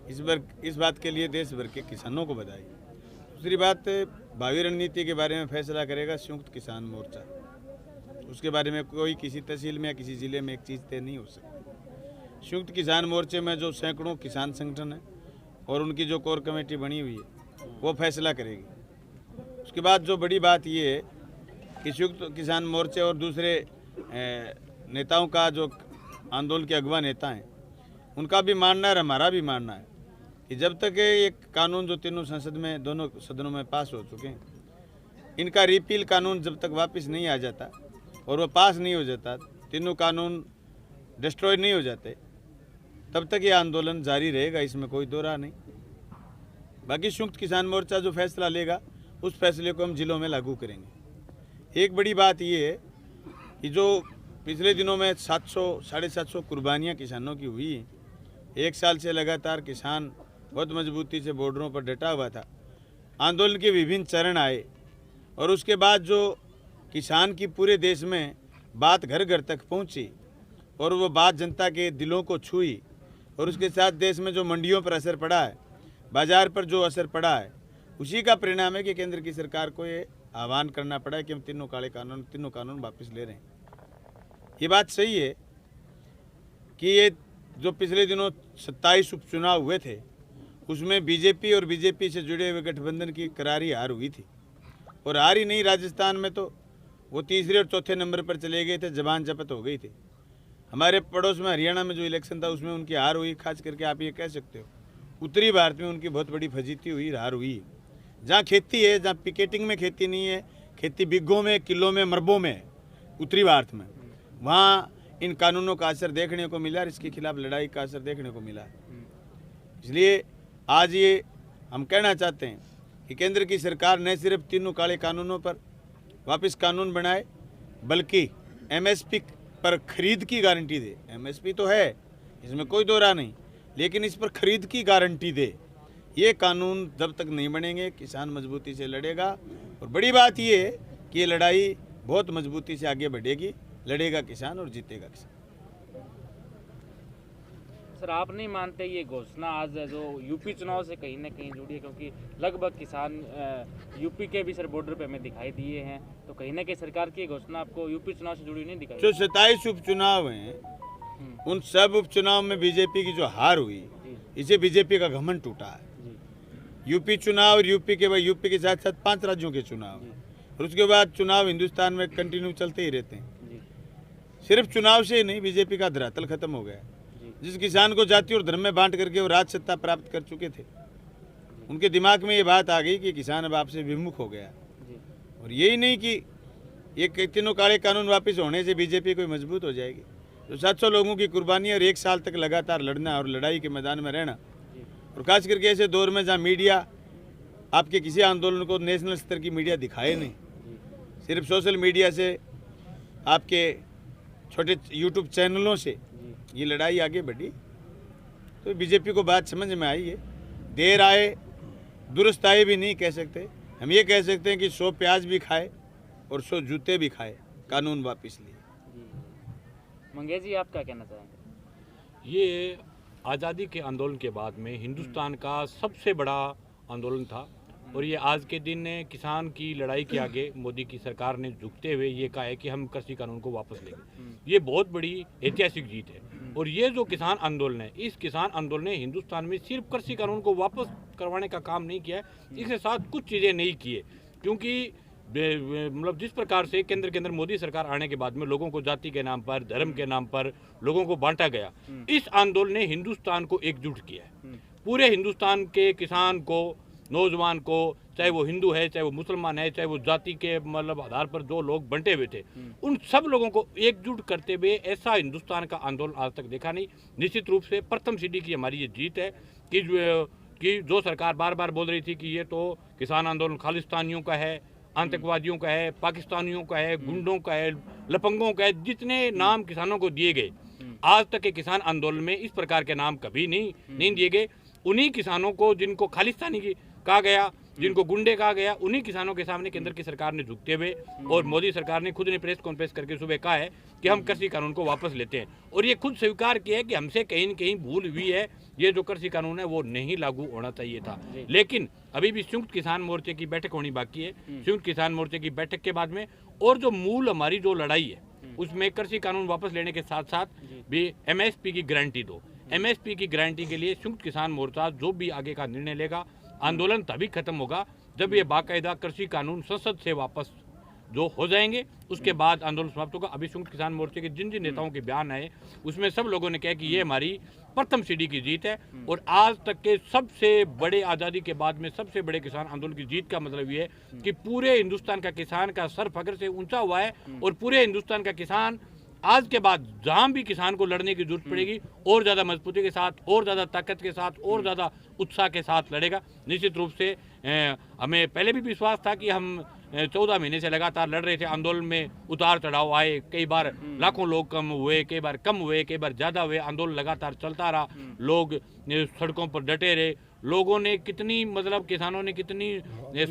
इस बात के लिए देश भर के किसानों को बधाई। दूसरी बात, भावी रणनीति के बारे में फैसला करेगा संयुक्त किसान मोर्चा। उसके बारे में कोई किसी तहसील में या किसी ज़िले में एक चीज़ तय नहीं हो सकती। संयुक्त किसान मोर्चे में जो सैकड़ों किसान संगठन है और उनकी जो कोर कमेटी बनी हुई है वो फैसला करेगी। उसके बाद जो बड़ी बात ये है कि संयुक्त किसान मोर्चे और दूसरे नेताओं का, जो आंदोलन के अगवा नेता हैं, उनका भी मानना है और हमारा भी मानना है कि जब तक ये कानून जो तीनों संसद में, दोनों सदनों में पास हो चुके हैं, इनका रिपील कानून जब तक वापस नहीं आ जाता और वो पास नहीं हो जाता, तीनों कानून डिस्ट्रॉय नहीं हो जाते, तब तक ये आंदोलन जारी रहेगा। इसमें कोई दो राह नहीं। बाकी संयुक्त किसान मोर्चा जो फैसला लेगा उस फैसले को हम जिलों में लागू करेंगे। एक बड़ी बात ये है कि जो पिछले दिनों में 700-750 कुर्बानियाँ किसानों की हुई हैं, एक साल से लगातार किसान बहुत मजबूती से बॉर्डरों पर डटा हुआ था। आंदोलन के विभिन्न चरण आए और उसके बाद जो किसान की पूरे देश में बात घर घर तक पहुंची और वो बात जनता के दिलों को छुई, और उसके साथ देश में जो मंडियों पर असर पड़ा है, बाजार पर जो असर पड़ा है, उसी का परिणाम है कि केंद्र की सरकार को ये आह्वान करना पड़ा है कि हम तीनों कानून वापस ले रहे हैं। ये बात सही है कि ये जो पिछले दिनों 27 उपचुनाव हुए थे उसमें बीजेपी और बीजेपी से जुड़े हुए गठबंधन की करारी हार हुई थी, और हार ही नहीं, राजस्थान में तो वो तीसरे और चौथे नंबर पर चले गए थे, जबान जपत हो गई थी। हमारे पड़ोस में हरियाणा में जो इलेक्शन था उसमें उनकी हार हुई। खास करके आप ये कह सकते हो उत्तरी भारत में उनकी बहुत बड़ी फजीती हुई, हार हुई। जहाँ खेती है, जहाँ पिकेटिंग में खेती नहीं है, खेती बिग्घों में, किलों में, मरबों में, उत्तरी भारत में, वहाँ इन कानूनों का असर देखने को मिला और इसके खिलाफ लड़ाई का असर देखने को मिला। इसलिए आज ये हम कहना चाहते हैं कि केंद्र की सरकार न सिर्फ तीनों काले कानूनों पर वापस कानून बनाए, बल्कि एमएसपी पर खरीद की गारंटी दे। एमएसपी तो है, इसमें कोई दो राह नहीं, लेकिन इस पर खरीद की गारंटी दे। ये कानून जब तक नहीं बनेंगे किसान मजबूती से लड़ेगा, और बड़ी बात ये है कि ये लड़ाई बहुत मजबूती से आगे बढ़ेगी। लड़ेगा किसान और जीतेगा किसान। सर, आप नहीं मानते ये घोषणा आज जो यूपी चुनाव से कहीं ना कहीं जुड़ी है, क्योंकि लगभग किसान यूपी के भी सर बॉर्डर पे हमें दिखाई दिए हैं, तो कहीं ना कहीं सरकार की घोषणा आपको यूपी चुनाव से जुड़ी नहीं दिखाई? जो 27 उपचुनाव हैं उन सब उपचुनाव में बीजेपी की जो हार हुई, इसे बीजेपी का घमंड टूटा है। यूपी चुनाव और यूपी के साथ साथ 5 राज्यों के चुनाव, और उसके बाद चुनाव हिंदुस्तान में कंटिन्यू चलते ही रहते हैं। सिर्फ चुनाव से ही नहीं, बीजेपी का धरातल खत्म हो गया। जिस किसान को जाति और धर्म में बांट करके वो राज सत्ता प्राप्त कर चुके थे, उनके दिमाग में ये बात आ गई कि किसान अब आपसे विमुख हो गया। और यही नहीं कि ये तीनों काले कानून वापस होने से बीजेपी कोई मजबूत हो जाएगी। तो 700 लोगों की कुर्बानी और 1 साल तक लगातार लड़ना और लड़ाई के मैदान में रहना, और खास करके ऐसे दौर में जहाँ मीडिया आपके किसी आंदोलन को नेशनल स्तर की मीडिया दिखाए नहीं, सिर्फ सोशल मीडिया से, आपके छोटे यूट्यूब चैनलों से ये लड़ाई आगे बढ़ी, तो बीजेपी को बात समझ में आई है। देर आए दुरुस्त आए भी नहीं कह सकते, हम ये कह सकते हैं कि 100 प्याज भी खाए और 100 जूते भी खाए, कानून वापस लिए। मंगेश जी, आप क्या कहना चाहेंगे? ये आज़ादी के आंदोलन के बाद में हिंदुस्तान का सबसे बड़ा आंदोलन था, और ये आज के दिन किसान की लड़ाई के आगे मोदी की सरकार ने झुकते हुए ये कहा है कि हम कृषि कानून को वापस लेंगे। ये बहुत बड़ी ऐतिहासिक जीत है। और ये जो किसान आंदोलन है, इस किसान आंदोलन ने हिंदुस्तान में सिर्फ कृषि कानून को वापस करवाने का काम नहीं किया है, इसके साथ कुछ चीज़ें नहीं की है। क्योंकि मतलब जिस प्रकार से केंद्र के अंदर मोदी सरकार आने के बाद में लोगों को जाति के नाम पर, धर्म के नाम पर लोगों को बांटा गया, इस आंदोलन ने हिंदुस्तान को एकजुट किया है। पूरे हिंदुस्तान के किसान को, नौजवान को, चाहे वो हिंदू है, चाहे वो मुसलमान है, चाहे वो जाति के मतलब आधार पर जो लोग बंटे हुए थे, उन सब लोगों को एकजुट करते हुए ऐसा हिंदुस्तान का आंदोलन आज तक देखा नहीं। निश्चित रूप से प्रथम सीढ़ी की हमारी ये जीत है कि जो सरकार बार बार बोल रही थी कि ये तो किसान आंदोलन खालिस्तानियों का है, आतंकवादियों का है, पाकिस्तानियों का है, गुंडों का है, लफंगों का है, जितने नाम किसानों को दिए गए, आज तक के किसान आंदोलन में इस प्रकार के नाम कभी नहीं दिए गए। उन्हीं किसानों को जिनको खालिस्तानी कहा गया, जिनको गुंडे कहा गया, उन्हीं किसानों के सामने केंद्र की सरकार ने झुकते हुए और मोदी सरकार ने खुद ने प्रेस कॉन्फ्रेंस करके सुबह कहा है कि हम कृषि कानून को वापस लेते हैं, और ये खुद स्वीकार किया है कि हमसे कहीं न कहीं भूल हुई है, ये जो कृषि कानून है वो नहीं लागू होना चाहिए था। लेकिन अभी भी संयुक्त किसान मोर्चे की बैठक होनी बाकी है। संयुक्त किसान मोर्चे की बैठक के बाद में और जो मूल हमारी जो लड़ाई है उसमें कृषि कानून वापस लेने के साथ साथ भी एमएसपी की गारंटी दो। एमएसपी की गारंटी के लिए संयुक्त किसान मोर्चा जो भी आगे का निर्णय लेगा, आंदोलन तभी खत्म होगा जब ये बाकायदा कृषि कानून संसद से वापस जो हो जाएंगे, उसके बाद आंदोलन समाप्त होगा। अभी संयुक्त किसान मोर्चे के जिन जिन नेताओं के बयान आए उसमें सब लोगों ने कहा कि ये हमारी प्रथम सीढ़ी की जीत है, और आज तक के सबसे बड़े आज़ादी के बाद में सबसे बड़े किसान आंदोलन की जीत का मतलब ये है कि पूरे हिंदुस्तान का किसान का सर फख्र से ऊंचा हुआ है, और पूरे हिंदुस्तान का किसान आज के बाद जहाँ भी किसान को लड़ने की जरूरत पड़ेगी और ज़्यादा मजबूती के साथ, और ज़्यादा ताकत के साथ, और ज़्यादा उत्साह के साथ लड़ेगा। निश्चित रूप से हमें पहले भी विश्वास था कि हम 14 महीने से लगातार लड़ रहे थे, आंदोलन में उतार चढ़ाव आए, कई बार लाखों लोग कम हुए, कई बार कम हुए, कई बार ज़्यादा हुए, आंदोलन लगातार चलता रहा, लोग सड़कों पर डटे रहे, लोगों ने कितनी मतलब किसानों ने कितनी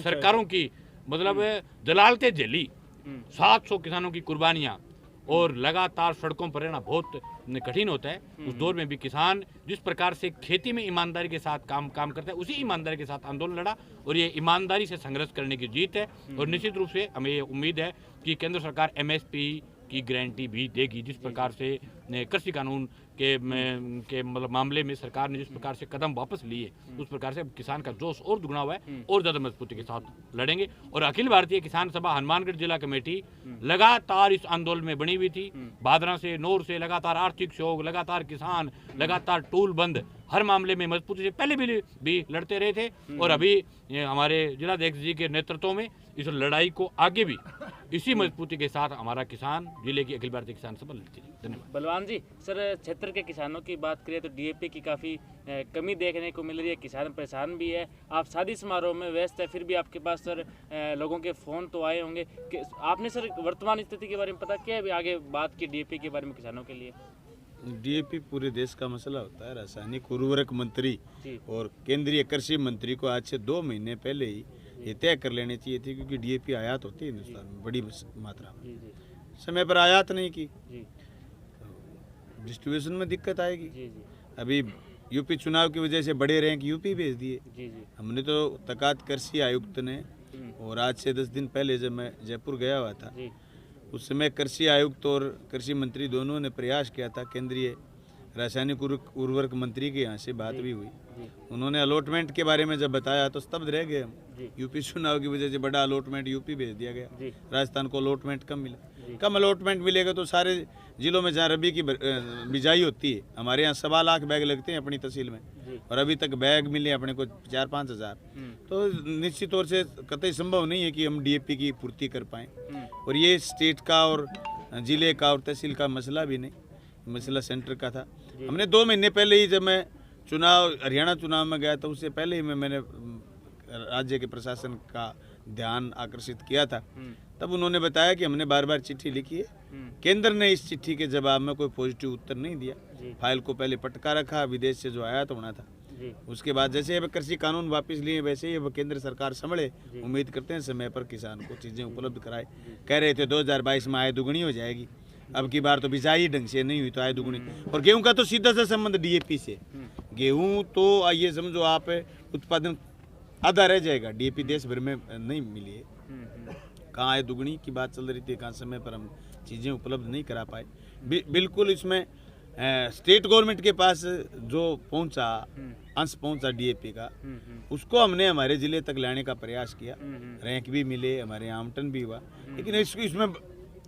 सरकारों की मतलब जलालतें झेली, 700 किसानों की कुर्बानियाँ, और लगातार सड़कों पर रहना बहुत कठिन होता है। उस दौर में भी किसान जिस प्रकार से खेती में ईमानदारी के साथ काम करता है, उसी ईमानदारी के साथ आंदोलन लड़ा, और ये ईमानदारी से संघर्ष करने की जीत है। और निश्चित रूप से हमें ये उम्मीद है कि केंद्र सरकार एमएसपी की गारंटी भी देगी। जिस प्रकार से कृषि कानून के मतलब मामले में सरकार ने जिस प्रकार से कदम वापस लिए, उस प्रकार से किसान का जोश और दुगना हुआ है, और ज़्यादा मजबूती के साथ लड़ेंगे। और अखिल भारतीय किसान सभा हनुमानगढ़ जिला कमेटी लगातार इस आंदोलन में बनी हुई थी, भादरा से नौर से लगातार आर्थिक सहयोग, लगातार किसान, लगातार टूल बंद, हर मामले में मजबूती से पहले भी लड़ते रहे थे, और अभी हमारे जिलाध्यक्ष जी के नेतृत्व में इस लड़ाई को आगे भी इसी मजबूती के साथ हमारा किसान जिले की अखिल भारतीय किसान सभा लड़ती है। धन्यवाद। बलवान जी, सर क्षेत्र के किसानों की बात करें तो डीएपी की काफ़ी कमी देखने को मिल रही है, किसान परेशान भी है। आप शादी समारोह में व्यस्त है, फिर भी आपके पास सर लोगों के फ़ोन तो आए होंगे कि आपने सर वर्तमान स्थिति के बारे में पता किया है, आगे बात की डीएपी के बारे में किसानों के लिए? डीएपी पूरे देश का मसला होता है। रासायनिक उर्वरक मंत्री और केंद्रीय कृषि मंत्री को आज से 2 महीने पहले ही ये तय कर लेनी चाहिए थी, क्योंकि डीएपी आयात होती है हिंदुस्तान में बड़ी मात्रा में, समय पर आयात नहीं की, डिस्ट्रीब्यूशन में दिक्कत आएगी। अभी यूपी चुनाव की वजह से बड़े रैंक यूपी भेज दिए। हमने तो तकात कृषि आयुक्त ने, और आज से 10 दिन पहले जब मैं जयपुर गया हुआ था, उस समय कृषि आयुक्त और कृषि मंत्री दोनों ने प्रयास किया था, केंद्रीय रासायनिक उर्वरक मंत्री के यहाँ से बात भी हुई। उन्होंने अलॉटमेंट के बारे में जब बताया तो स्तब्ध रह गए हम। यूपी चुनाव की वजह से बड़ा अलॉटमेंट यूपी भेज दिया गया, राजस्थान को अलॉटमेंट कम मिला। कम अलॉटमेंट मिलेगा तो सारे जिलों में जहाँ रबी की बिजाई होती है, हमारे यहाँ 1.25 लाख बैग लगते हैं अपनी तहसील में, और अभी तक बैग मिले अपने को 4-5 हज़ार, तो निश्चित तौर से कतई संभव नहीं है कि हम डीएपी की पूर्ति कर पाएँ। और ये स्टेट का और जिले का और तहसील का मसला भी नहीं, मसला सेंटर का था। हमने 2 महीने पहले ही, जब मैं हरियाणा चुनाव में गया था, उससे पहले ही मैंने राज्य के प्रशासन का ध्यान आकर्षित किया था। तब उन्होंने बताया कि हमने बार बार चिट्ठी लिखी है, केंद्र ने इस चिट्ठी के जवाब में कोई पॉजिटिव उत्तर नहीं दिया, फाइल को पहले पटका रखा, विदेश से जो आया तो होना था। उसके बाद जैसे अब कृषि कानून वापस लिए, वैसे ही अब केंद्र सरकार संभले, उम्मीद करते हैं समय पर किसान को चीज़ें उपलब्ध कराए। कह रहे थे 2022 में आय दुगनी हो जाएगी, अब की बार तो बिजाई ढंग से नहीं हुई तो आय दुगनी। और गेहूं का तो सीधा सा संबंध डीएपी से, गेहूं तो आइए समझो आप उत्पादन आधा रह जाएगा, डीएपी देश भर में नहीं मिली है। कहाँ आय दुगनी की बात चल रही थी, कहाँ समय पर हम चीज़ें उपलब्ध नहीं करा पाए। बिल्कुल इसमें स्टेट गवर्नमेंट के पास जो पहुंचा, अंश पहुंचा डीएपी का, उसको हमने हमारे ज़िले तक लाने का प्रयास किया, रैंक भी मिले, हमारे यहाँ आवंटन भी हुआ। लेकिन इसमें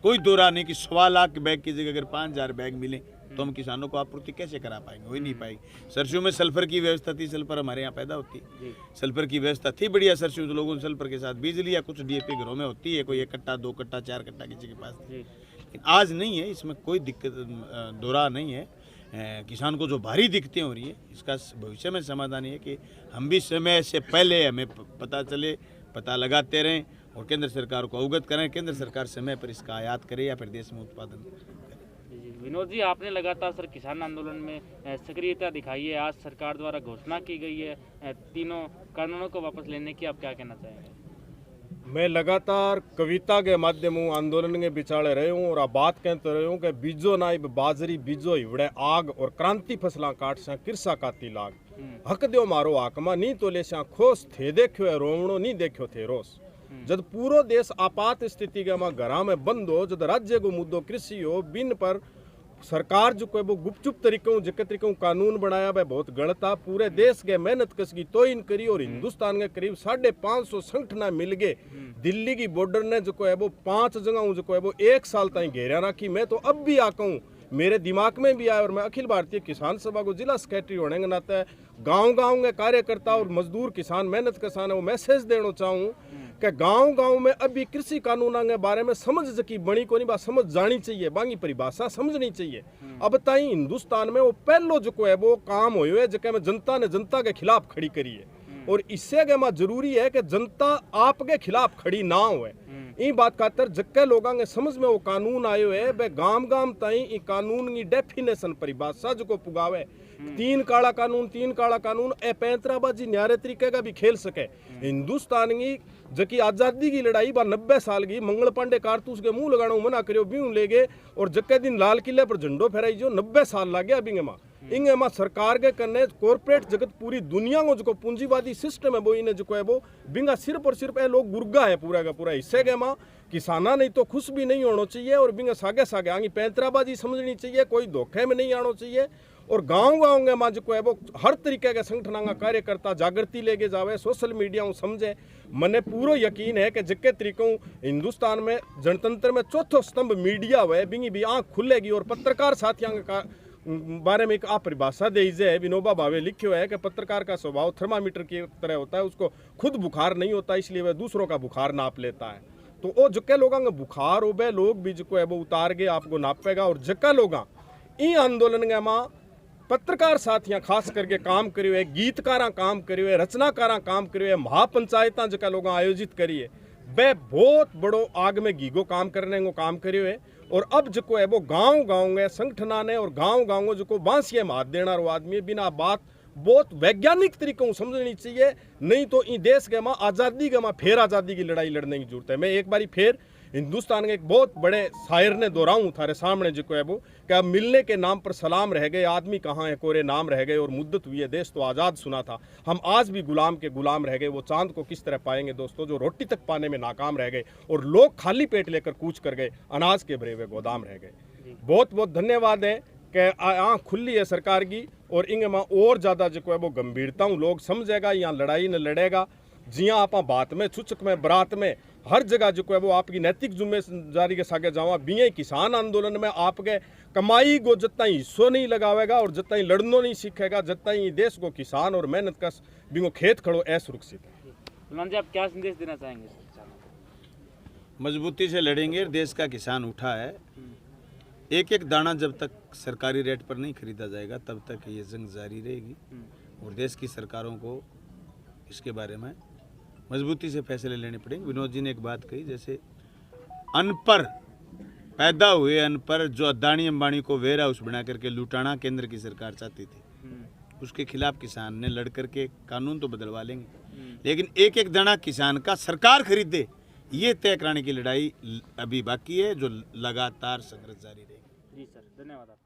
कोई दो राह नहीं कि 1.25 लाख बैग की जगह अगर 5,000 बैग मिले तो हम किसानों को आपूर्ति कैसे करा पाएंगे, हो ही नहीं पाएगी। सरसों में सल्फर की व्यवस्था थी, सल्फर हमारे यहाँ पैदा होती है, सल्फर की व्यवस्था थी बढ़िया सरसों, तो लोगों ने सल्फर के साथ बीज लिया। कुछ डीएपी घरों में होती है, कोई 1 कट्टा 2 कट्टा 4 कट्टा किसी के पास, लेकिन आज नहीं है। इसमें कोई दिक्कत दो राह नहीं है। किसान को जो भारी दिक्कतें हो रही है, इसका भविष्य में समाधान है कि हम भी समय से पहले हमें पता चले, पता लगाते रहें और केंद्र सरकार को अवगत करें, केंद्र सरकार समय पर इसका आयात करे या फिर देश में उत्पादन करे। विनोद जी, आपने लगातार सर किसान आंदोलन में सक्रियता दिखाई है। आज सरकार द्वारा घोषणा की गई है तीनों कानूनों को वापस लेने की, आप क्या कहना चाहेंगे? मैं लगातार कविता के माध्यमों आंदोलन के बिचाले रहे हूँ और आ बात कहते रहे हूँ कि बीजो नाइब बाजरी बीजो हिवड़े आग और क्रांति फसला काट सा किरसा काती लाग हक दो मारो आकमा नहीं तो ले सा खोस थे देखो है रोवणो नहीं देखो थे रोस। जब पूरो देश आपात स्थिति के मां घरा में बंद हो, जब राज्य को मुद्दो कृषि हो, बिन पर सरकार जो कोई वो गुपचुप तरीकों जिके तरीकों कानून बनाया वह बहुत गलत था। पूरे देश के मेहनत कसगी तोइन करी और हिंदुस्तान के करीब 550 संगठन मिल गए। दिल्ली की बॉर्डर ने जो है वो 5 जगह जो है वो 1 साल तक घेरा रखी। मैं तो अब भी आका हूँ, मेरे दिमाग में भी आया और मैं अखिल भारतीय किसान सभा को जिला सेक्रेटरी होने के नाते गांव-गांव के कार्यकर्ता और मजदूर किसान मेहनत किसान है वो मैसेज देना चाहूँ कि गांव-गांव में अभी कृषि कानूनों के बारे में समझ जकी बनी को नहीं बात समझ जानी चाहिए, बाकी परिभाषा समझनी चाहिए। अब ताई हिंदुस्तान में वो पहलो जो है वो काम हो जगह में जनता ने जनता के खिलाफ खड़ी करी है और इससे के जरूरी है कि जनता आपके खिलाफ खड़ी ना हो। ई बात खातर जक्के लोगों के समझ में वो कानून आयो है वे गाम ताई ई कानून की डेफिनेशन परिभाषा जो को पुगावे। 3 काला कानून ए पैंतराबाजी न्यारे तरीके का भी खेल सके। हिंदुस्तान की जकी आज़ादी की लड़ाई बा 90 साल की मंगल पांडे कारतूस के मुंह लगाना मना करियो बीऊ ले गए और जक्के दिन लाल किले पर झंडो फहराई जो 90 साल लग गया बिंगे माँ इंगे माँ सरकार के कन्ने कॉर्पोरेट जगत पूरी दुनिया को जो पूंजीवादी सिस्टम है वो इन्हें जो है वो बिंगा सिर्फ और सिर्फ ए लोग गुर्गा है पूरा का पूरा हिस्से के माँ किसाना नहीं तो खुश भी नहीं होना चाहिए और बिंगा सागे सागे आगे पैंतराबाजी समझनी चाहिए, कोई धोखे में नहीं आना चाहिए और गाँव के माँ जो है वो हर तरीके के संगठन का कार्यकर्ता जागृति लेके जावे, सोशल मीडिया समझे। मने पूरा यकीन है कि जिक्के तरीकों हिंदुस्तान में जनतंत्र में चौथो स्तंभ मीडिया हुए बिंगी भी आँख खुलेगी और पत्रकार साथियों का बारे में एक आप परिभाषा दीजिए। विनोबा भावे लिखे हुआ है कि पत्रकार का स्वभाव थर्मामीटर की तरह होता है, उसको खुद बुखार नहीं होता इसलिए वह दूसरों का बुखार नाप लेता है। तो वो जक्के लोगों का बुखार हो वह लोग भी जो है वो उतार के आपको नापेगा और जक्का लोग इन आंदोलन के माँ पत्रकार साथियां खास करके काम करिए, गीतकारा काम करिए, रचनाकारा काम करिए, महापंचायत जका लोग आयोजित करिए वे बहुत बड़ो आग में घीगो काम करने को काम करिए। और अब जो है वो गांव में संगठना ने और गांव जो बांसिया में हाथ देना रो आदमी बिना बात बहुत वैज्ञानिक तरीकों समझनी चाहिए, नहीं तो इन देश के माँ आज़ादी के माँ फिर आज़ादी की लड़ाई लड़ने की जरूरत है। मैं एक बारी फिर हिंदुस्तान के एक बहुत बड़े शायर ने दोहराऊं थारे सामने जो है वो क्या मिलने के नाम पर सलाम रह गए, आदमी कहाँ है कोरे नाम रह गए और मुद्दत हुई है देश तो आज़ाद सुना था। हम आज भी गुलाम के गुलाम रह गए, वो चांद को किस तरह पाएंगे दोस्तों जो रोटी तक पाने में नाकाम रह गए और लोग खाली पेट लेकर कूच कर गए, अनाज के भरे हुए गोदाम रह गए। बहुत बहुत धन्यवाद है कि आँख खुली है सरकार की और इंगे माँ और ज़्यादा जो है वो गंभीरता हूँ लोग समझेगा, यहाँ लड़ाई न लड़ेगा जियाँ आप बात में छुचक में बरात में हर जगह जो है वो आपकी नैतिक जिम्मेदारी के सागे जावा बिये किसान आंदोलन में आपके कमाई को जितना हिस्सों नहीं लगावेगा और जितना लड़नो नहीं सीखेगा जितना ही देश को किसान और मेहनत का बिंगो खेत खड़ो असुरक्षित है। गुलाम जी, आप क्या संदेश देना चाहेंगे? मजबूती से लड़ेंगे, देश का किसान उठा है। एक एक दाना जब तक सरकारी रेट पर नहीं खरीदा जाएगा तब तक ये जंग जारी रहेगी और देश की सरकारों को इसके बारे में मजबूती से फैसले लेने पड़ेंगे। विनोद जी ने एक बात कही, जैसे अनपढ़ पैदा हुए अनपढ़ जो अदानी अंबानी को वेयर हाउस बना करके लुटाना केंद्र की सरकार चाहती थी, उसके खिलाफ किसान ने लड़ करके कानून तो बदलवा लेंगे, लेकिन एक एक दाना किसान का सरकार खरीदे ये तय कराने की लड़ाई अभी बाकी है जो लगातार संघर्ष जारी रहेगी। जी सर, धन्यवाद।